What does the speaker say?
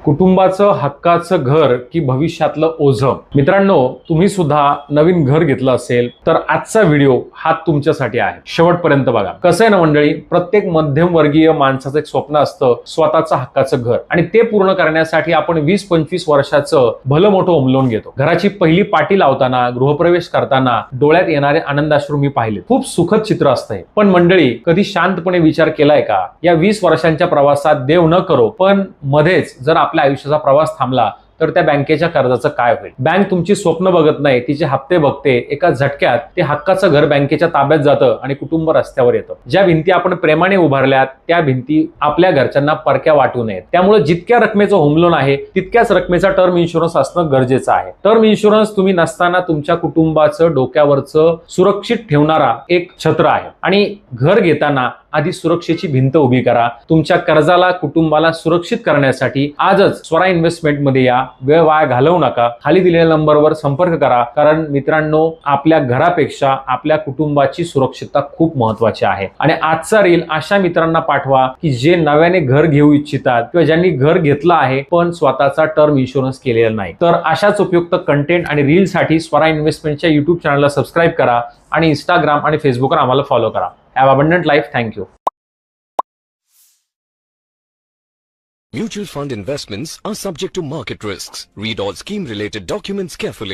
कुटुंबाचं हक्काचं घर की भविष्यातलं ओझं. मित्रांनो, तुम्ही सुद्धा नवीन घर घेतलं असेल तर आजचा व्हिडिओ हा तुमच्यासाठी आहे. शेवटपर्यंत बघा. कसं आहे ना मंडळी, प्रत्येक मध्यमवर्गीय माणसाचं एक स्वप्न असतं स्वतःचं हक्काचं घर, आणि ते पूर्ण करण्यासाठी आपण 20-25 वर्षाचं भलं मोठं होम लोन घेतो. घराची पहिली पाटी लावताना, गृहप्रवेश करताना डोळ्यात येणारे आनंदाश्रू मी पाहिले. खूप सुखद चित्र असतंय. पण मंडळी, कधी शांतपणे विचार केलाय का, या 20 वर्षांच्या प्रवासात देव न करो पण मध्येच जर आपल्या आयुष्याचा प्रवास थांबला तर त्या बँकेच्या कर्जाचं काय होईल? बँक तुमची स्वप्न बघत नाही, तिचे हप्ते बघते. एका झटक्यात ते हक्काचं घर बँकेच्या ताब्यात जातं आणि कुटुंब रस्त्यावर येतं. ज्या भिंती आपण प्रेमाने उभारल्यात त्या भिंती आपल्या घरच्यांना परक्या वाटू नयेत. त्यामुळे जितक्या रकमेचं होम लोन आहे तितक्याच रकमेचा टर्म इन्शुरन्स असणं गरजेचं आहे. टर्म इन्शुरन्स तुम्ही नसताना तुमच्या कुटुंबाचं डोक्यावरचं सुरक्षित ठेवणारा एक छत्र आहे. आणि घर घेताना आधी सुरक्षेची भिंत उभी करा. तुमच्या कर्जाला, कुटुंबाला सुरक्षित करण्यासाठी आजच स्वरा इन्व्हेस्टमेंट मध्ये या. वेळ वाया घालवू नका. खाली दिलेल्या नंबरवर संपर्क करा. कारण मित्रांनो, आपल्या घरापेक्षा आपल्या कुटुंबाची सुरक्षितता खूप महत्वाची आहे. आणि आजचा रील अशा मित्रांना पाठवा की जे नव्याने घर घेऊ इच्छितात किंवा ज्यांनी घर घेतलं आहे पण स्वतःचा टर्म इन्शुरन्स केलेला नाही. तर अशाच उपयुक्त कंटेंट आणि रील साठी स्वरा इन्व्हेस्टमेंटच्या युट्यूब चॅनलला सबस्क्राईब करा आणि इंस्टाग्राम आणि फेसबुकवर आम्हाला फॉलो करा. Have abundant life. Thank you. Mutual fund investments are subject to market risks. Read all scheme related documents carefully.